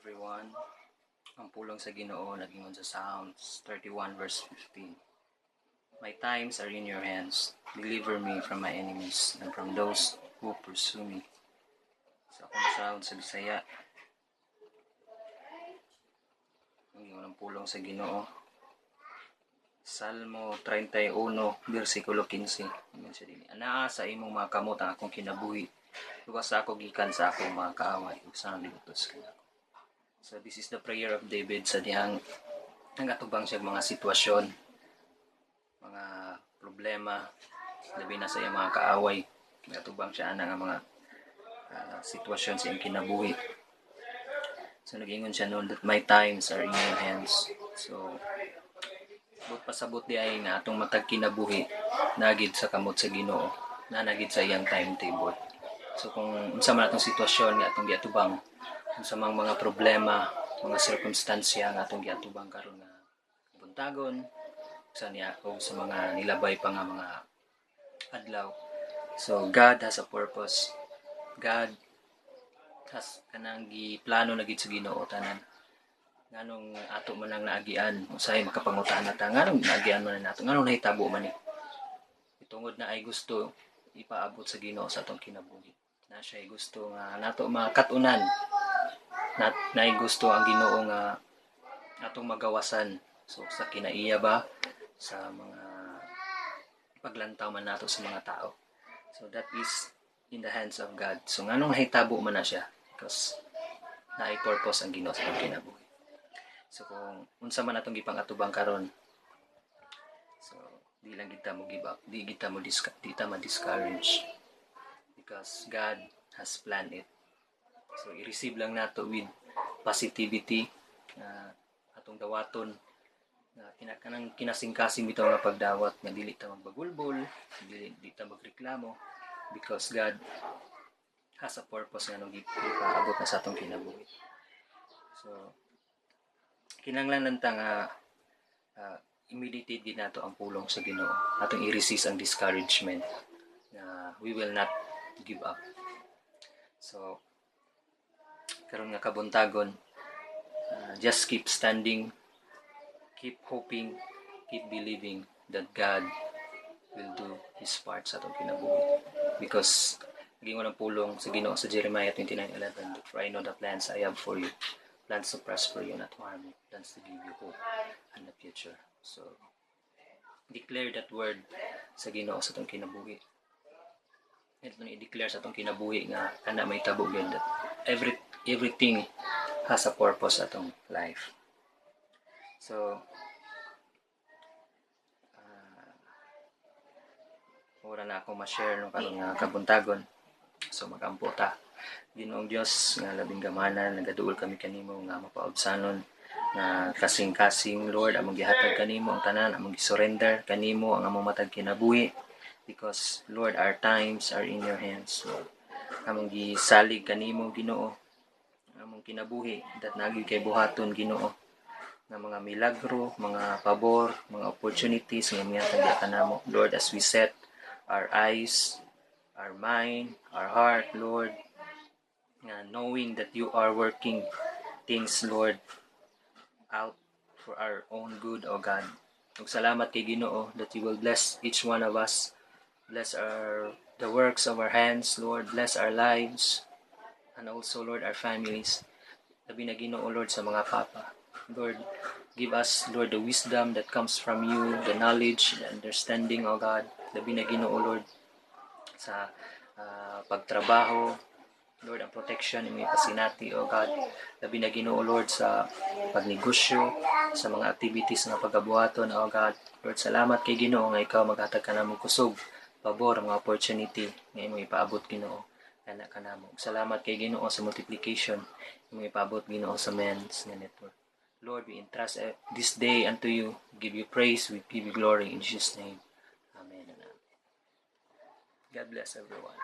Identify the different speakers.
Speaker 1: everyone. Ang pulong sa Ginoo naging sa Psalms 31 verse 15. My times are in your hands. Deliver me from my enemies and from those who pursue me. Sa akong sound sa Bisaya. Ang pulong sa Ginoo. Salmo 31 versikulo 15. Anaa sa imong mga kamot ang akong kinabuhi. Luwas ako gikan sa akong mga kaaway ug sa libutos kanako. So this is the prayer of David sa dihang nagatubang siya mga sitwasyon, mga problema, labi na sa iyang mga kaaway. Nagatubang siya nga mga sitwasyon sa iyang kinabuhi. So nag-ingon siya noon that my times are in your hands. So but pasabot di ay nga atong matag kinabuhi nagid sa kamot sa Ginoo, na nagid sa iyang timetable. So kung unsa man atong sitwasyon nga atong giatubang, unsa mang mga problema, mga sirkumstansya nga atong giatubang karon nga buntagon sa niya o sa mga nilabay pa nga mga adlaw. So God has a purpose. God has kanang giplano na gid sa Ginoo tanan. Nganong ato man lang naagian, usahay makapangutan nata nganong naagian man nato, nganong nahitabo man ni. Tungod na ay gusto ipaabot sa Ginoo sa atong kinabuhi. Na siya ay gusto nga nato makatunan. Na ay gusto ang Ginoo nga atong magawasan. So sa kinaiya ba sa mga paglantaw man nato sa mga tao. So that is in the hands of God. So nganong nahitabo man na siya because naay purpose ang Ginoo sa atong kinabuhi. So kung unsa man atong gipang-atubang karon, so di lang kita mo give up, di kita mo discourage because God has planned it. So i-receive lang nato with positivity, atong dawaton na kanang kinasing-kasing bitaw nga pagdawat nga dili ta magbagulbol, dili ta magreklamo because God has a purpose nga nung ipaabot na sa atong kinabuhi. So kinanglan lang ta nga i-meditate din nato ang pulong sa Ginoo. Atong i-resist ang discouragement na we will not give up. So karon nga kabuntagon, just keep standing, keep hoping, keep believing that God will do His part sa atong kinabuhi. Because gingon ang pulong sa Ginoo sa Jeremiah 29:11, for I know the plans I have for you, plans to prosper you, not to harm you, plans to give you hope and a future. So declare that word sa Ginoo sa atong kinabuhi. Ito i-declare sa atong kinabuhi nga ana may tabo gyud that everything has a purpose sa atong life. So wala na ako ma-share nung karon nga kabuntagon. So magampo ta. Ginoong Dios nga labing gamana, nagaduol kami kanimo nga mapaubsanon na kasing-kasing Lord among gihatag kanimo ang tanan, among gi-surrender kanimo ang among matag kinabuhi because Lord our times are in your hands. So among gisalig kanimo Ginoo among kinabuhi that nagi kay buhaton Ginoo nga mga milagro, mga pabor, mga opportunities nga mihatag kanamo Lord as we set our eyes, our mind, our heart, Lord, knowing that you are working things, Lord, out for our own good, O God. Ug salamat kay Ginoo that you will bless each one of us, bless the works of our hands, Lord, bless our lives, and also, Lord, our families. Labi na Ginoo, Lord, sa mga papa. Lord, give us, Lord, the wisdom that comes from you, the knowledge, the understanding, O God. Labi na Ginoo, Lord, sa pagtrabaho, Lord, ang protection ng mga pasinati, O God. Labi na Ginoo, Lord, sa pagnegosyo, sa mga activities nga pagabuhaton, O God. Lord, salamat kay Ginoo nga ikaw maghatag ka namong kusog, pabor, mga opportunity nga imong ipaabot Ginoo kana kanamo. Salamat kay Ginoo sa multiplication imong ipaabot Ginoo sa men's nga network. Lord, we entrust this day unto you. Give you praise, we give you glory in Jesus' name. Amen and amen. God bless everyone.